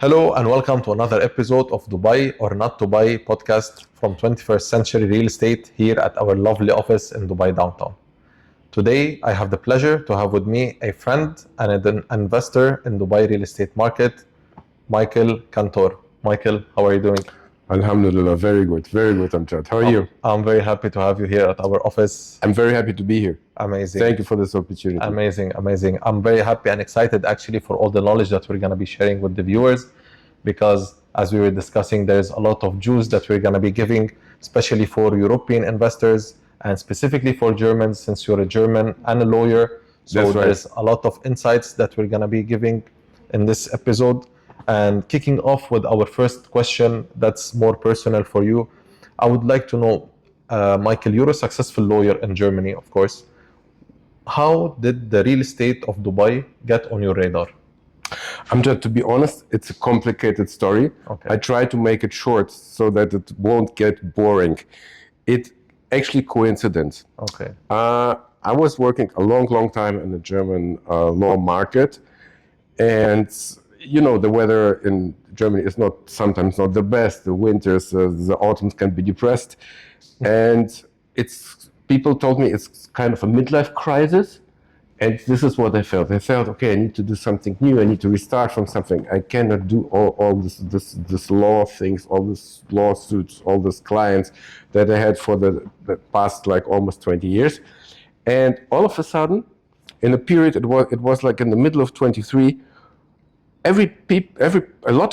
Hello and welcome to another episode of Dubai or Not Dubai podcast from 21st Century Real Estate here at our lovely office in Dubai downtown. Today, I have the pleasure to have with me a friend and an investor in Dubai real estate market, Michael Cantor. Michael, how are you doing? Alhamdulillah, very good, Amjad. How are you? I'm very happy to have you here at our office. I'm very happy to be here. Amazing. Thank you for this opportunity. Amazing. I'm very happy and excited actually for all the knowledge that we're going to be sharing with the viewers, because as we were discussing, there's a lot of juice that we're going to be giving, especially for European investors and specifically for Germans, since you're a German and a lawyer. So That's right. There's a lot of insights that we're going to be giving in this episode. And kicking off with our first question that's more personal for you, I would like to know, Michael, you're a successful lawyer in Germany, of course. How did the real estate of Dubai get on your radar? Amjad, to be honest, it's a complicated story. Okay. I try to make it short so that it won't get boring. It actually coincidence. Okay. I was working a long time in the German law market, and you know, the weather in Germany is sometimes not the best. The winters, the autumns can be depressed, and people told me it's kind of a midlife crisis, and this is what I felt. I felt, okay, I need to do something new. I need to restart from something. I cannot do all this law things, all these lawsuits, all these clients that I had for the past like almost 20 years, and all of a sudden, in a period, it was like in the middle of 23. A lot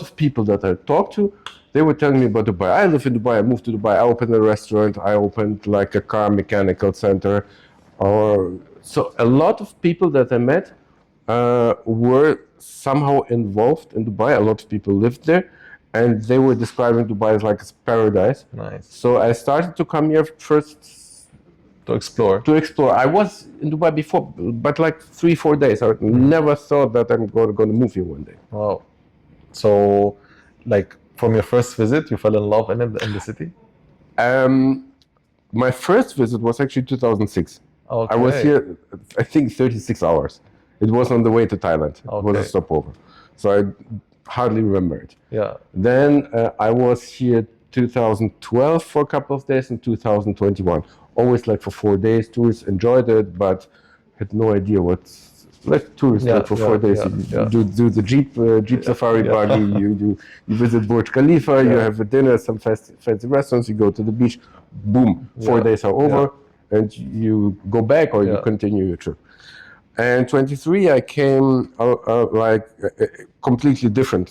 of people that I talked to, they were telling me about Dubai. I live in Dubai. I moved to Dubai. I opened a restaurant. I opened like a car mechanical center. So a lot of people that I met were somehow involved in Dubai. A lot of people lived there, and they were describing Dubai as like a paradise. Nice. So I started to come here first To explore. I was in Dubai before, but like 3-4 days. I never thought that I'm going to move here one day. Wow. So, like, from your first visit, you fell in love in the city? My first visit was actually 2006. Okay. I was here, I think, 36 hours. It was on the way to Thailand. It was a stopover. So I hardly remember it. Yeah. Then I was here 2012 for a couple of days, and 2021. Always like for 4 days. Tourists enjoyed it, but had no idea what's like tourists like for 4 days. You do the jeep safari buggy. You visit Burj Khalifa. You have a dinner, some fancy restaurants. You go to the beach. Boom, 4 days are over, and you go back or you continue your trip. And 23, I came like a completely different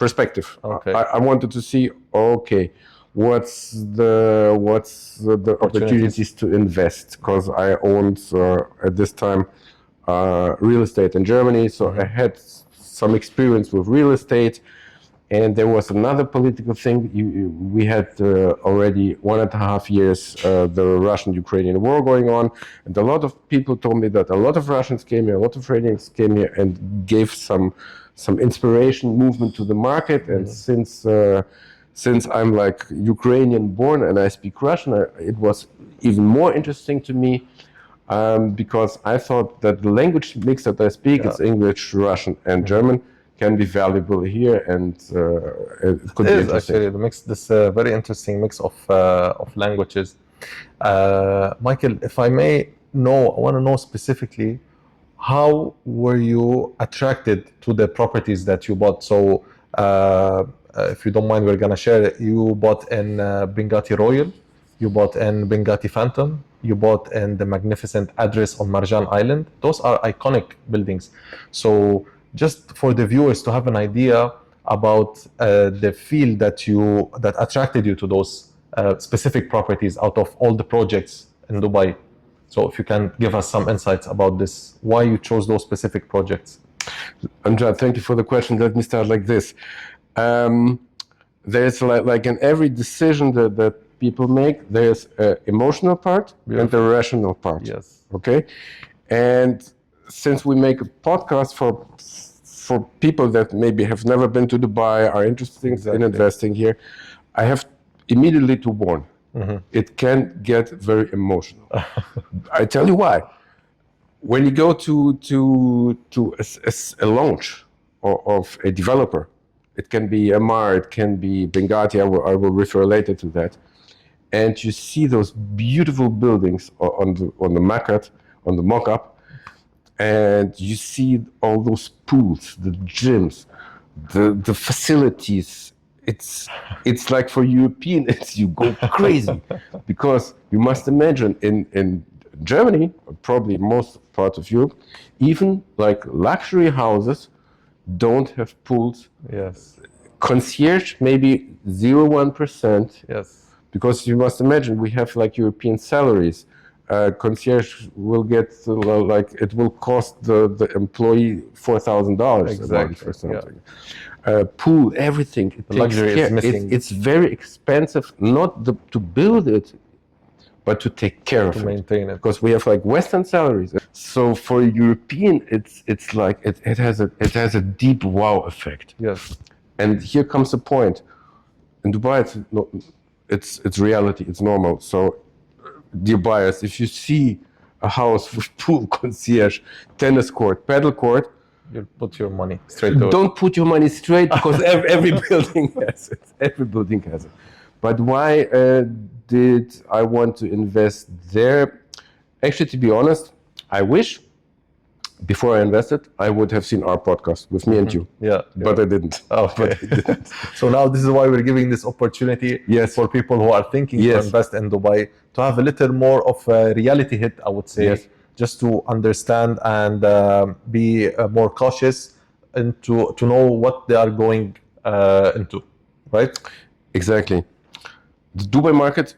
perspective. Okay. I wanted to see, okay, what's the opportunities to invest, because I owned at this time real estate in Germany, so I had some experience with real estate. And there was another political thing. We had already 1.5 years the Russian-Ukrainian war going on, and a lot of people told me that a lot of Russians came here, a lot of Iranians came here, and gave some inspiration, movement to the market. And since I'm like Ukrainian born and I speak Russian, it was even more interesting to me, because I thought that the language mix that I speak, it's English, Russian, and German, can be valuable here, and it could be interesting. Actually the mix, this very interesting mix of languages. Michael, if I may know, I want to know specifically, how were you attracted to the properties that you bought? So if you don't mind, we're gonna share it. You bought in Bengati Royal, you bought in Bengati Phantom, you bought in the magnificent Address on Marjan Island. Those are iconic buildings. So just for the viewers to have an idea about the feel that attracted you to those specific properties out of all the projects in Dubai. So if you can give us some insights about this, why you chose those specific projects. Amjad, thank you for the question. Let me start like this. There's like in every decision that people make, there's an emotional part and the rational part. Yes. Okay? And since we make a podcast for people that maybe have never been to Dubai, are interested in investing here, I have immediately to warn. It can get very emotional. I tell you why. When you go to a launch of a developer. It can be Amar, it can be Benghazi, I will refer later to that. And you see those beautiful buildings on the maquette, on the mock-up, and you see all those pools, the gyms, the facilities. It's like for Europeans, you go crazy because you must imagine in Germany, probably most parts of Europe, even like luxury houses don't have pools. Yes. Concierge maybe 0.1%. Yes. Because you must imagine we have like European salaries. Concierge will get like it will cost the employee $4,000 Exactly. a month or something. Yeah. Pool, everything. It takes luxury care. is missing. It's very expensive, not to build it, but to take care of it. To maintain it. Because we have like Western salaries. So for a European, it's like it has a deep wow effect. Yes. And here comes the point. In Dubai, it's reality, it's normal. So, dear buyers, if you see a house with pool, concierge, tennis court, paddle court, you'll put your money straight to it. Don't put your money straight because every building has it. Every building has it. But why did I want to invest there? Actually, to be honest, I wish before I invested, I would have seen our podcast with me and you. Yeah. But I didn't. Okay. So now this is why we're giving this opportunity for people who are thinking to invest in Dubai to have a little more of a reality hit, I would say, just to understand and be more cautious and to know what they are going into, right? Exactly. The Dubai market,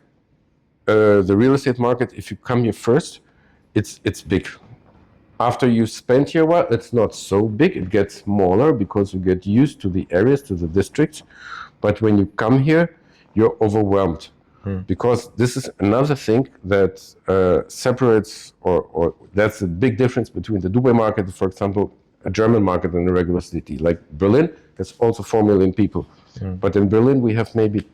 the real estate market, if you come here first, it's big. After you spend here a while, it's not so big. It gets smaller because you get used to the areas, to the districts. But when you come here, you're overwhelmed. Because this is another thing that separates, or that's a big difference between the Dubai market, for example, a German market and a regular city. Like Berlin, there's also 4 million people. But in Berlin, we have maybe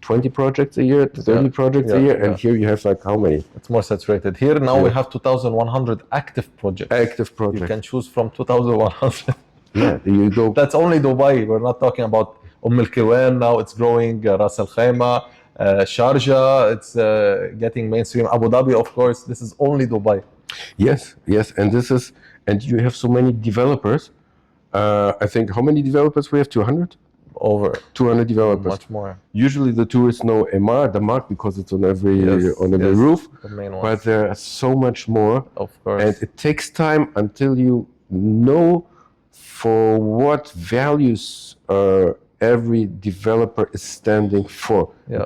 20 projects a year, 30 projects a year, and here you have like how many? It's more saturated. Here now we have 2,100 active projects. Active projects. You can choose from 2,100. Yeah, you go. That's only Dubai. We're not talking about Al Quwain now. It's growing. Ras Al Khaimah, Sharjah. It's getting mainstream. Abu Dhabi, of course. This is only Dubai. Yes, and you have so many developers. I think how many developers we have? 200. Over 200 developers. Much more. Usually the tourists know Emar, the mark, because it's on every roof. The main one. But there are so much more. Of course. And it takes time until you know for what values every developer is standing for. Yeah.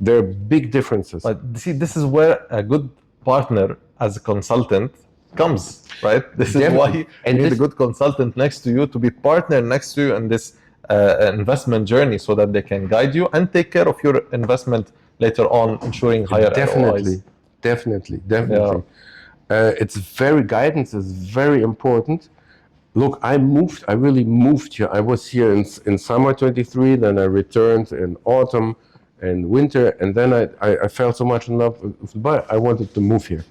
There are big differences. But see, this is where a good partner as a consultant comes, right? This is why you need a good consultant next to you to be partner next to you in this investment journey so that they can guide you and take care of your investment later on, ensuring higher ROIs. Definitely. Yeah. Guidance is very important. Look, I really moved here. I was here in summer 23, then I returned in autumn and winter, and then I fell so much in love with Dubai, I wanted to move here.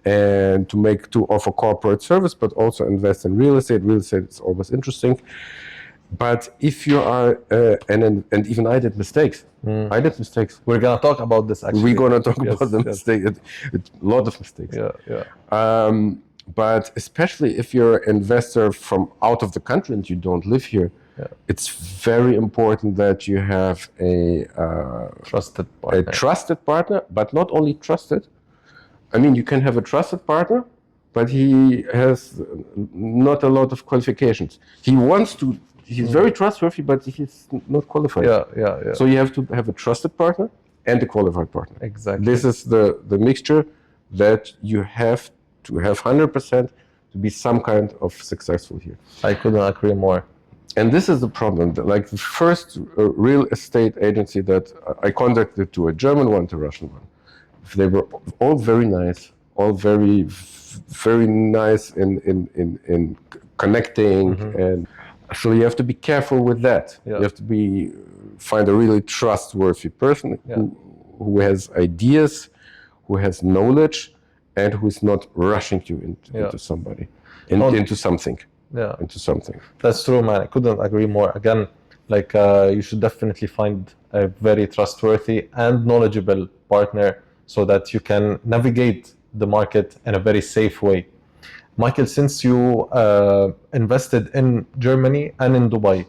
And to offer corporate service, but also invest in real estate. Real estate is always interesting. But if you are, and even I did mistakes. I did mistakes. We're gonna talk about this actually. We're gonna talk about the mistakes. A lot of mistakes. Yeah. But especially if you're an investor from out of the country and you don't live here, it's very important that you have a trusted partner, but not only trusted. I mean, you can have a trusted partner, but he has not a lot of qualifications. He's very trustworthy, but he's not qualified. Yeah. So you have to have a trusted partner and a qualified partner. Exactly. This is the mixture that you have to have 100% to be some kind of successful here. I couldn't agree more. And this is the problem. Like the first real estate agency that I contacted, to a German one, to a Russian one. They were all very nice, all very nice in connecting, and so you have to be careful with that. You have to find a really trustworthy person who has ideas, who has knowledge, and who is not rushing you into somebody, into something. into something. That's true, man. I couldn't agree more. Again, like you should definitely find a very trustworthy and knowledgeable partner so that you can navigate the market in a very safe way. Michael, since you invested in Germany and in Dubai,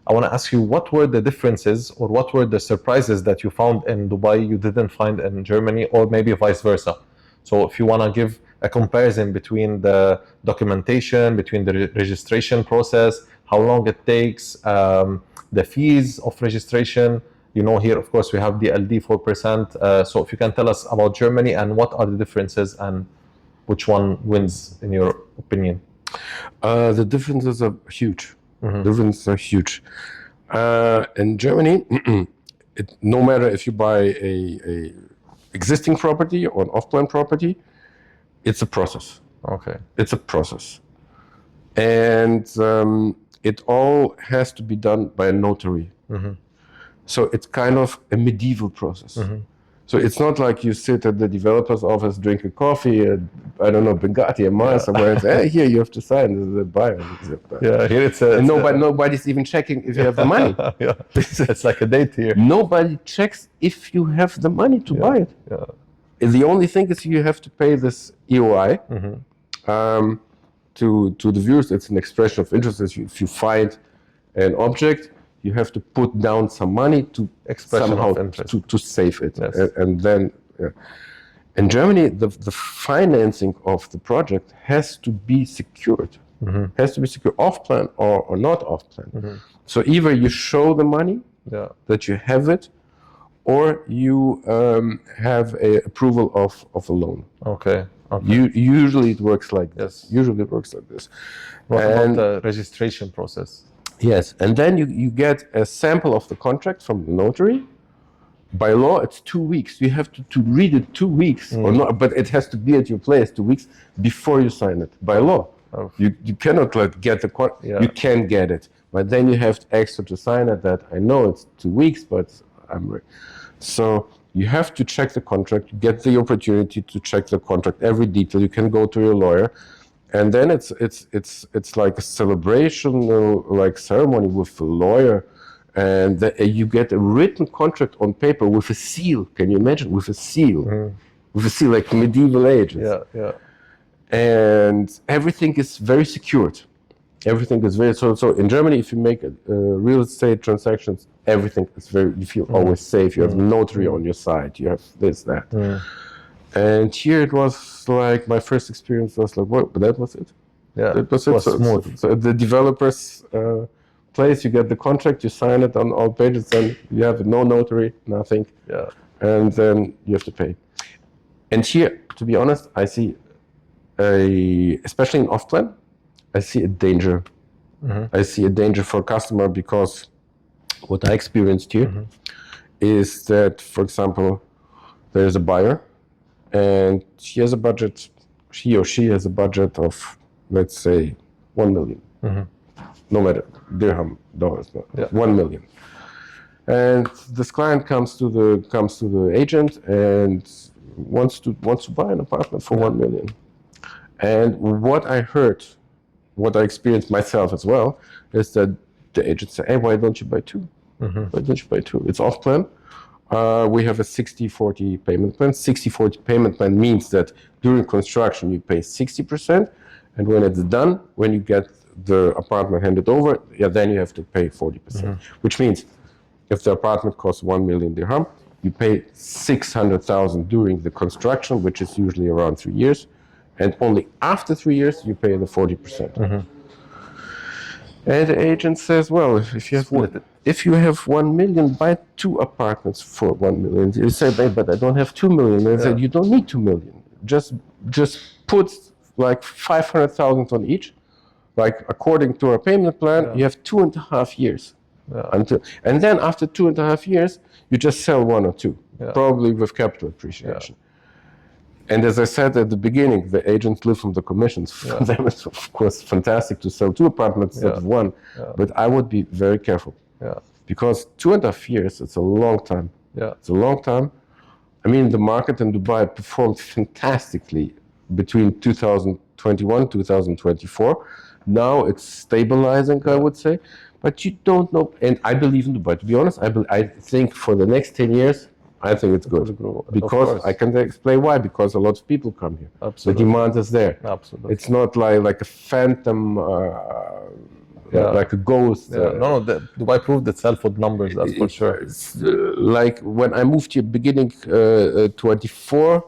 I want to ask you, what were the differences or what were the surprises that you found in Dubai you didn't find in Germany, or maybe vice versa? So if you want to give a comparison between the documentation, between the registration process, how long it takes, the fees of registration. You know, here, of course, we have the LD 4%. So if you can tell us about Germany and what are the differences and which one wins in your opinion? The differences are huge. Differences are huge. In Germany, no matter if you buy a existing property or an off-plan property, it's a process. Okay. It's a process. And it all has to be done by a notary. So it's kind of a medieval process. So it's not like you sit at the developer's office, drink a coffee, I don't know, Bugatti or Mars somewhere, and say, hey, here, you have to sign, this is a buyer. Yeah, here it's and nobody's even checking if you have the money. It's like a date here. Nobody checks if you have the money to buy it. The only thing is you have to pay this EOI. To the viewers, it's an expression of interest. If you find an object, you have to put down some money to somehow to save it. And then in Germany, the financing of the project has to be secured. Has to be secured off-plan or not off-plan. So either you show the money that you have it, or you have a approval of a loan. Okay. Usually it works like this. Usually it works like this. What about the registration process? Yes, and then you get a sample of the contract from the notary. By law, it's 2 weeks. You have to read it 2 weeks, or not, but it has to be at your place 2 weeks before you sign it. By law, you cannot get the contract. You can get it, but then you have extra to sign it. That I know it's 2 weeks, but so you have to check the contract. You get the opportunity to check the contract, every detail. You can go to your lawyer. And then it's like a celebration, like ceremony with a lawyer, and you get a written contract on paper with a seal. Can you imagine? With a seal, with a seal like medieval ages. And everything is very secured. Everything is very so. In Germany, if you make real estate transactions, everything is very. You feel always safe. You have a notary on your side. You have this, that. And here it was like my first experience was like, what? But that was it. It was smooth. So at the developer's place, you get the contract, you sign it on all pages, then you have no notary, nothing. And then you have to pay. And here, to be honest, I see especially in off-plan, I see a danger. I see a danger for a customer because what I experienced here is that, for example, there is a buyer. And he or she has a budget of, let's say, 1 million. No matter dirham, dollars, 1 million. And this client comes to the agent and wants to buy an apartment for 1 million. And what I heard, what I experienced myself as well, is that the agent said, hey, why don't you buy two? Why don't you buy two? It's off plan. We have a 60-40 payment plan. 60-40 payment plan means that during construction you pay 60%, and when it's done, when you get the apartment handed over, then you have to pay 40%. Which means if the apartment costs 1 million dirham, you pay 600,000 during the construction, which is usually around 3 years, and only after 3 years you pay the 40%. And the agent says, well, if you have 1 million, buy 2 apartments for 1 million. You say, but I don't have 2 million. They said, you don't need 2 million. Just put like 500,000 on each. Like according to our payment plan, you have 2.5 years. And then after 2.5 years, you just sell 1 or 2, probably with capital appreciation. And as I said at the beginning, the agents live from the commissions. For them, it's of course fantastic to sell 2 apartments instead of 1. But I would be very careful. Because 2.5 years, it's a long time. It's a long time. I mean, the market in Dubai performed fantastically between 2021, 2024. Now it's stabilizing, I would say, but you don't know. And I believe in Dubai. To be honest, I think for the next 10 years, I think it's good because I can explain why. Because a lot of people come here. Absolutely. The demand is there. Absolutely. It's not like a phantom, like a ghost. No, Dubai proved itself with numbers. That's for sure. Like when I moved here, beginning 24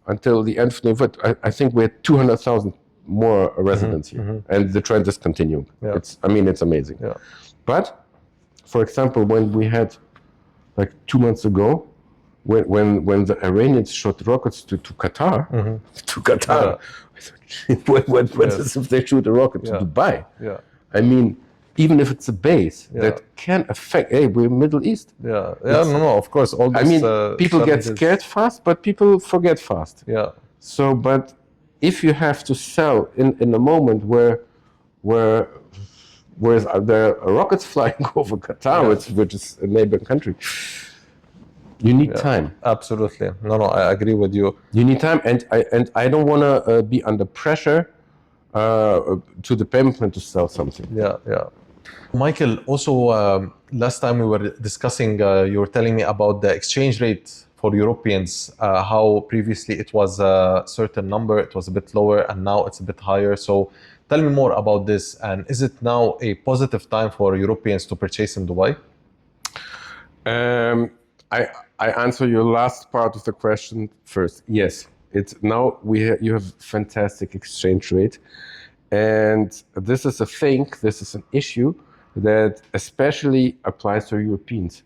until the end of November, I think we had 200,000 more residents here, and the trend is continuing. Yeah. It's amazing. Yeah. But, for example, when we had like 2 months ago, when the Iranians shot rockets to Qatar, I thought, what is if they shoot a rocket to Dubai? Yeah. I mean, even if it's a base that can affect, hey, we're Middle East. No, of course. All this, I mean, people get scared fast, but people forget fast. Yeah. So, but if you have to sell in a moment where there are rockets flying over Qatar, which is a neighboring country, you need time. Absolutely. No, I agree with you. You need time, and I don't want to be under pressure to the payment plan to sell something. Yeah. Michael, also last time we were discussing, you were telling me about the exchange rate for Europeans, how previously it was a certain number, it was a bit lower, and now it's a bit higher. So tell me more about this, and is it now a positive time for Europeans to purchase in Dubai? I answer your last part of the question first. Yes, it's now you have fantastic exchange rate, and this is a thing. This is an issue that especially applies to Europeans,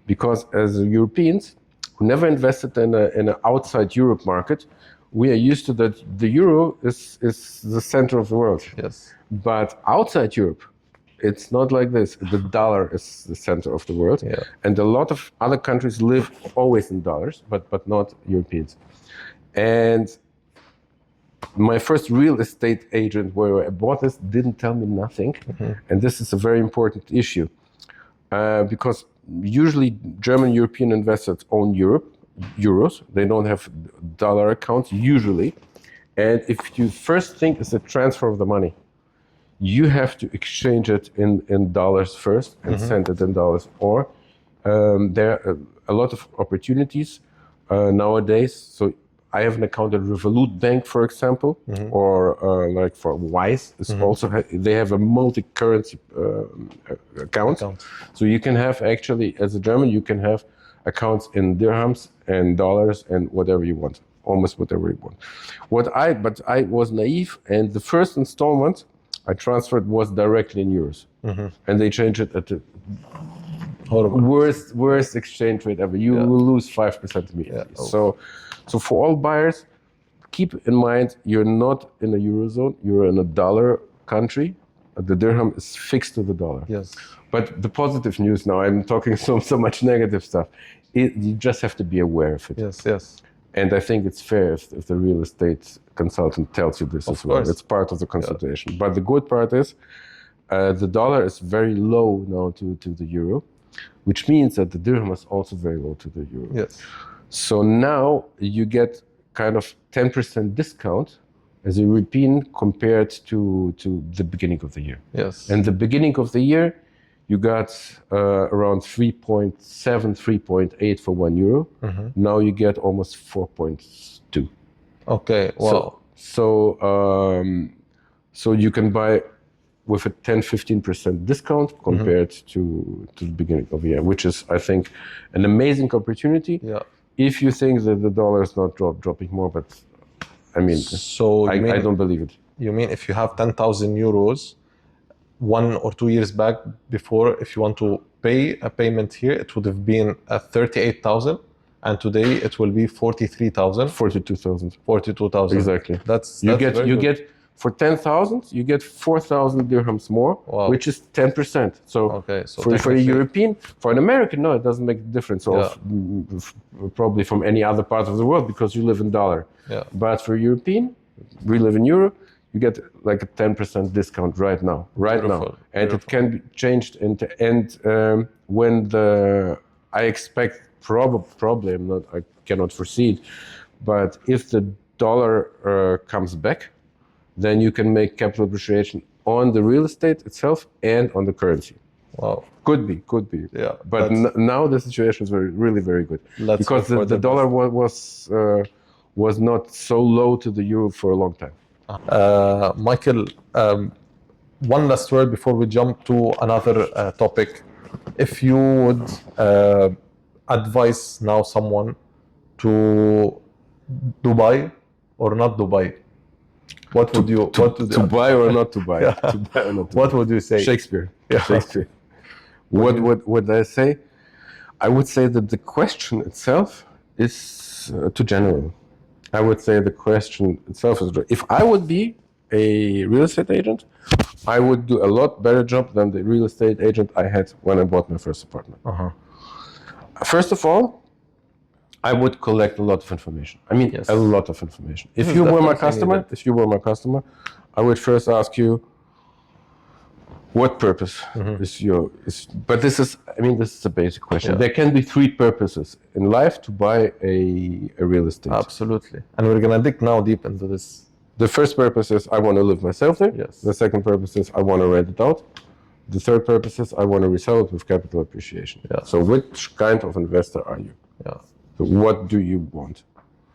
because as Europeans who never invested in an outside Europe market, we are used to that the euro is the center of the world. Yes, but outside Europe, it's not like this. The dollar is the center of the world, and a lot of other countries live always in dollars, but not Europeans. And my first real estate agent where I bought this didn't tell me nothing, and this is a very important issue because usually German European investors own euros. They don't have dollar accounts usually, and if you first think it's a transfer of the money, you have to exchange it in dollars first and send it in dollars. Or there are a lot of opportunities nowadays. So I have an account at Revolut Bank, for example, or like for Wise. It's also they have a multi-currency account. So you can have actually, as a German, you can have accounts in dirhams and dollars and whatever you want, almost whatever you want. But I was naive, and the first installment I transferred was directly in euros, and they changed it at the worst exchange rate ever. You will lose 5% immediately. So for all buyers, keep in mind you're not in a eurozone. You're in a dollar country. The dirham is fixed to the dollar. Yes. But the positive news now, I'm talking so much negative stuff. You just have to be aware of it. Yes. And I think it's fair if the real estate consultant tells you this as well. Course. It's part of the consultation. But the good part is the dollar is very low now to the euro, which means that the dirham is also very low to the euro. Yes. So now you get kind of 10% discount as a European compared to the beginning of the year. Yes. And the beginning of the year, you got around 3.7, 3.8 for €1. Now you get almost 4.2. Okay. Wow. So you can buy with a 10-15% discount compared to the beginning of the year, which is, I think, an amazing opportunity. Yeah. If you think that the dollar is not dropping more, but I mean, I don't believe it. You mean if you have 10,000 euros 1 or 2 years back before, if you want to pay a payment here, it would have been 38,000, and today it will be 43,000. 42,000. 42,000. Exactly. That's you get for 10,000, you get 4,000 dirhams more, which is 10%. So for a European, for an American, no, it doesn't make a difference. Probably from any other part of the world because you live in dollar. Yeah. But for European, we live in euro. You get like a 10% discount right now, and it can be changed into. And when I expect probably I cannot foresee it, but if the dollar comes back, then you can make capital appreciation on the real estate itself and on the currency. Wow. Could be. Yeah. But now the situation is really very good because the dollar was not so low to the euro for a long time. Michael, one last word before we jump to another topic. If you would advise now someone to Dubai or not Dubai, what would you to buy or not to buy? Yeah. To buy or not to What buy? would you say? Shakespeare. Yeah. Shakespeare. What would I say? I would say that the question itself is too general. I would say the question itself is, if I would be a real estate agent, I would do a lot better job than the real estate agent I had when I bought my first apartment. First of all, I would collect a lot of information. I mean, Yes. a lot of information. If you were my customer, I would first ask you, what purpose is your? But this is a basic question. Yeah. There can be three purposes in life to buy a real estate. Absolutely. And we're gonna dig now deep into this. The first purpose is I want to live myself there. Yes. The second purpose is I want to rent it out. The third purpose is I want to resell it with capital appreciation. Yeah. So which kind of investor are you? Yeah. So what do you want?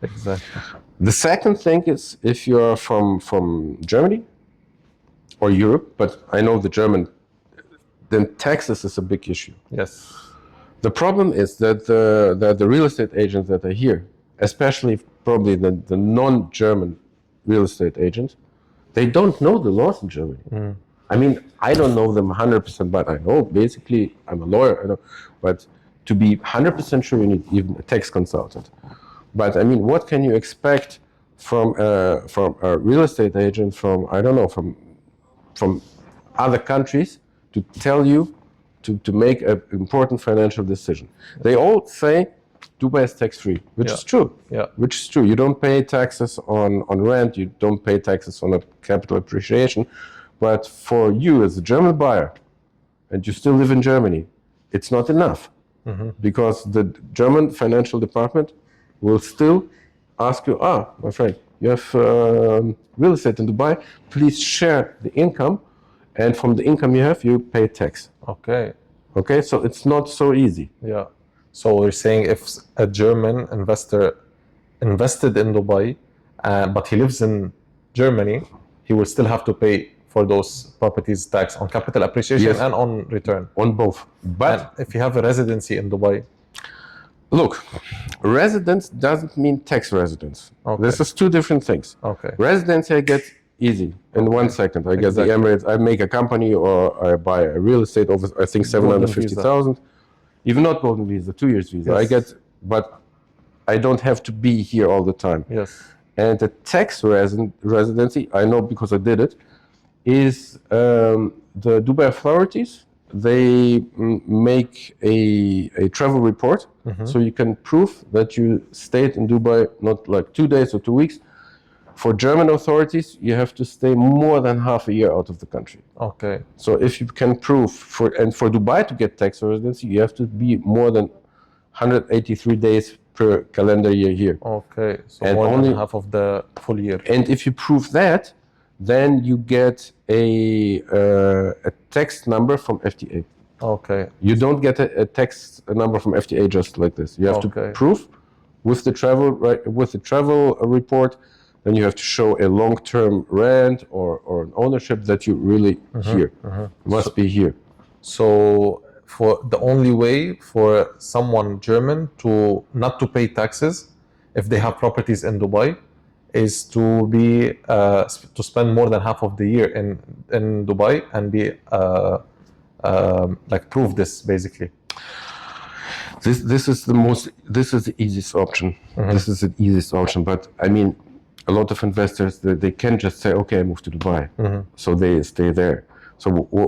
Exactly. The second thing is if you're from Germany or Europe, but I know the German, then taxes is a big issue. Yes. The problem is that the real estate agents that are here, especially probably the non-German real estate agents, they don't know the laws in Germany. I mean, I don't know them 100%, but I know basically, I'm a lawyer, I know, but to be 100% sure, you need even a tax consultant. But I mean, what can you expect from a real estate agent from, I don't know, from other countries to tell you to make an important financial decision? They all say Dubai is tax-free, which is true. Yeah. Which is true. You don't pay taxes on rent, you don't pay taxes on a capital appreciation. But for you as a German buyer, and you still live in Germany, it's not enough. Because the German financial department will still ask you, my friend, you have real estate in Dubai, please share the income, and from the income you have, you pay tax. Okay. Okay, so it's not so easy. Yeah. So we're saying if a German investor invested in Dubai, but he lives in Germany, he will still have to pay for those properties tax on capital appreciation Yes. and on return. On both. But And if you have a residency in Dubai, look, residence doesn't mean tax residence. Okay. This is two different things. okay. Residency I get easy in 1 second. I get Exactly. the Emirates, I make a company or I buy a real estate over, I think 750,000. Even not golden visa, 2 years visa. Yes. I get, but I don't have to be here all the time. Yes. And the tax residency, I know because I did it, is the Dubai authorities, they make a travel report, so you can prove that you stayed in Dubai not like 2 days or 2 weeks. For German authorities, you have to stay more than half a year out of the country. Okay. So if you can prove, for Dubai to get tax residency, you have to be more than 183 days per calendar year here. Okay. So And more only- than half of the full year. And if you prove that, then you get a tax number from FTA. Okay. You don't get a tax number from FTA just like this. You have to Okay. prove with the travel report. Then you have to show a long-term rent or an ownership that you really here must be here. So for the only way for someone German to not to pay taxes if they have properties in Dubai is to be to spend more than half of the year in Dubai and be like prove this basically. This is the easiest option. This is the easiest option. But I mean, a lot of investors they can just say, okay, I move to Dubai, so they stay there. So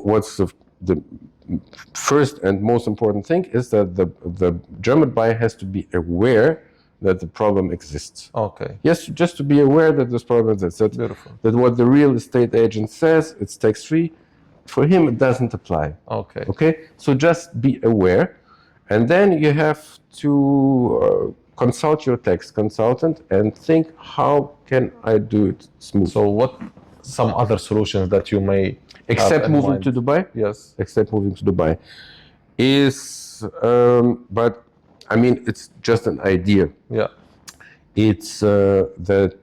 what's the first and most important thing is that the German buyer has to be aware that the problem exists. Okay. Yes, just to be aware that this problem exists. Beautiful. That what the real estate agent says, it's tax-free. For him, it doesn't apply. Okay. Okay, so just be aware, and then you have to consult your tax consultant and think, how can I do it smooth? So what some other solutions that you may except in moving mind. to Dubai. Yes. Except moving to Dubai, is but I mean it's just an idea. Yeah. It's that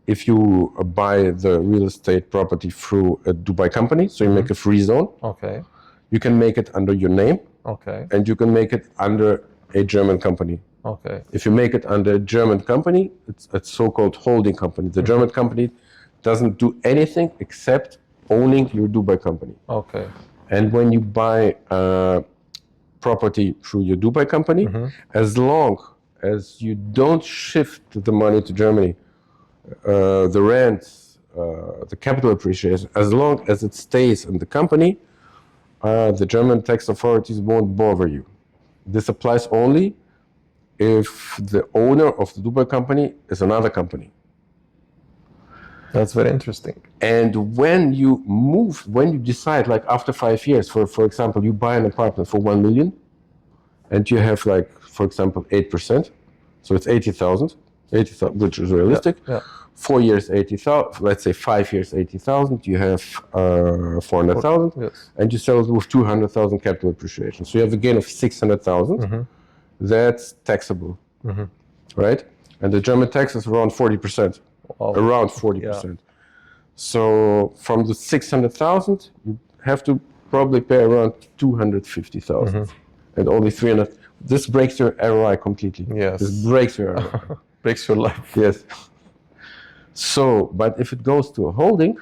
if you buy the real estate property through a Dubai company, so you make a free zone, Okay. you can make it under your name, Okay. and you can make it under a German company. Okay. If you make it under a German company, it's a so-called holding company. The German company doesn't do anything except owning your Dubai company. Okay. And when you buy property through your Dubai company, as long as you don't shift the money to Germany, the rent, the capital appreciation, as long as it stays in the company, the German tax authorities won't bother you. This applies only if the owner of the Dubai company is another company. That's very interesting. And when you move, when you decide, like after 5 years, for example, you buy an apartment for 1 million, and you have like, for example, 8%, so it's 80,000, which is realistic. Yeah. 4 years, 80,000, let's say 5 years, 80,000, you have 400,000, Yes. and you sell it with 200,000 capital appreciation. So you have a gain of 600,000. That's taxable, right? And the German tax is around 40%, around 40%. Yeah. So from the 600,000, you have to probably pay around 250,000, and only 300. This breaks your ROI completely. Yes. This breaks your ROI. Breaks your life. Yes. So, but if it goes to a holding,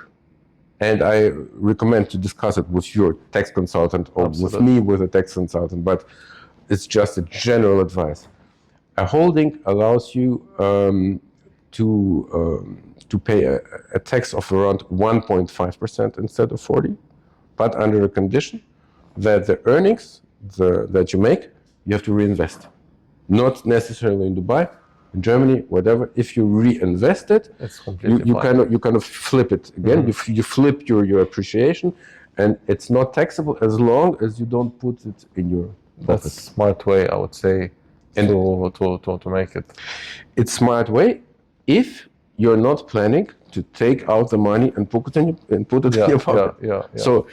and I recommend to discuss it with your tax consultant or with me with a tax consultant, but it's just a general advice. A holding allows you to pay a tax of around 1.5% instead of 40%, but under a condition that the earnings that you make, you have to reinvest. Not necessarily in Dubai, in Germany, whatever. If you reinvest it, It's completely you kind of flip it again. You flip your appreciation, and it's not taxable as long as you don't put it in your pocket. That's a smart way, I would say, to make it. It's smart way if you're not planning to take out the money and put it in your pocket. Yeah. So,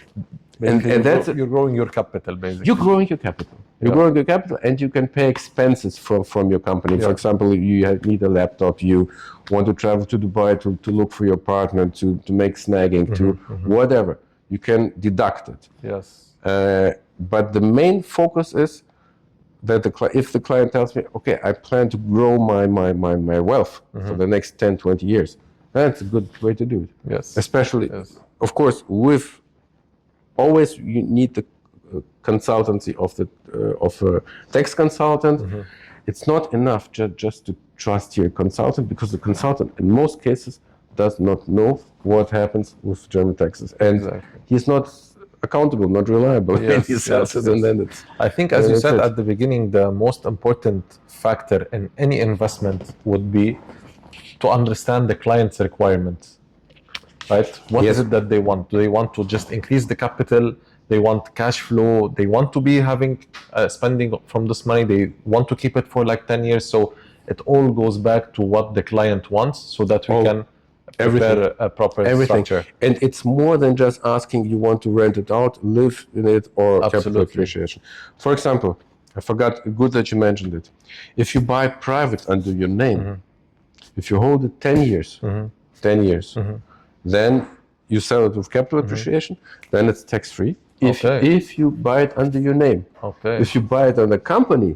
and that's you're growing your capital, basically. you're growing your capital. You're growing your capital, and you can pay expenses from your company. For example, you need a laptop, you want to travel to Dubai to look for your partner, to make snagging, to whatever. You can deduct it. Yes. But the main focus is that if the client tells me, okay, I plan to grow my wealth for the next 10, 20 years, that's a good way to do it. Yes. Especially, of course, always you need the consultancy of a tax consultant. It's not enough just to trust your consultant, because the consultant in most cases does not know what happens with German taxes, and he's not accountable, not reliable. I think, as you said at the beginning, the most important factor in any investment would be to understand the client's requirements. Right? What is it that they want? Do they want to just increase the capital? They want cash flow. They want to be having spending from this money. They want to keep it for like 10 years. So it all goes back to what the client wants, so that we can prepare a proper structure. And it's more than just asking you want to rent it out, live in it, or capital appreciation. For example, I forgot, good that you mentioned it. If you buy private under your name, if you hold it 10 years, then you sell it with capital appreciation, then it's tax-free. If you buy it under your name, if you buy it on a company,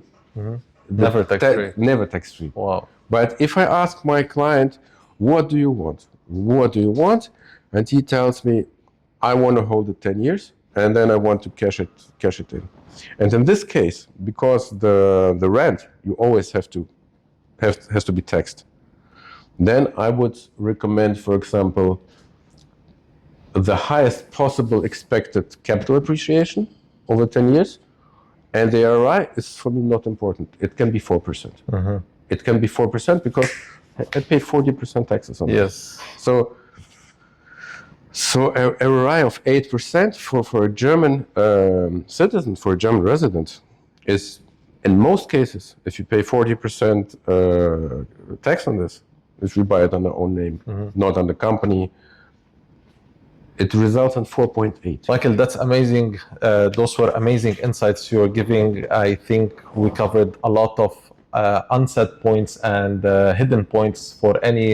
never tax-free. Never tax-free. Wow. But if I ask my client, what do you want? What do you want? And he tells me, I want to hold it 10 years, and then I want to cash it in. And in this case, because the rent you always has to be taxed, then I would recommend, for example, the highest possible expected capital appreciation over 10 years, and the ROI is for me not important. It can be 4%. It can be 4% because I pay 40% taxes on it. Yes. So a ROI of 8% for a German citizen, for a German resident, is in most cases, if you pay 40% tax on this, if you buy it on their own name, not on the company, It results in 4.8. Michael, that's amazing. Those were amazing insights you were giving. I think we covered a lot of unsaid points and hidden points for any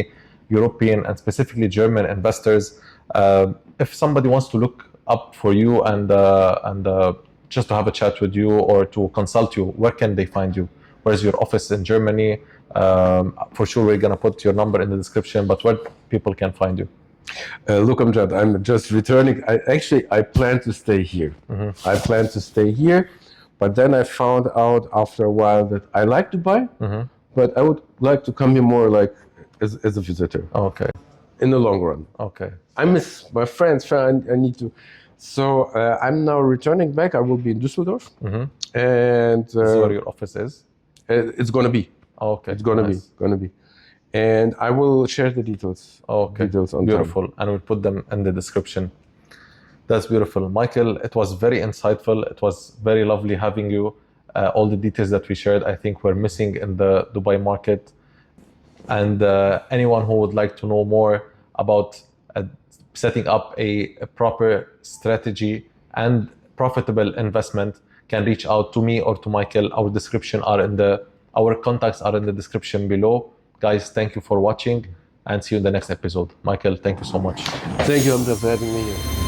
European and specifically German investors. If somebody wants to look up for you and just to have a chat with you or to consult you, where can they find you? Where's your office in Germany? For sure, we're going to put your number in the description, but where people can find you? Look, Amjad, I'm just returning. I plan to stay here. I plan to stay here, but then I found out after a while that I like Dubai, but I would like to come here more like as a visitor. Okay. In the long run. Okay. I miss my friends. I need to. So I'm now returning back. I will be in Düsseldorf, and This is where your office is. it's gonna be. Okay. It's gonna be. And I will share the details. Okay. Details on Beautiful. time. And we'll put them in the description. That's beautiful. Michael, it was very insightful. It was very lovely having you. All the details that we shared, I think were missing in the Dubai market. And anyone who would like to know more about setting up a proper strategy and profitable investment can reach out to me or to Michael. Our contacts are in the description below. Guys, thank you for watching and see you in the next episode. Michael, thank you so much. Thank you, Amjad, for having me here.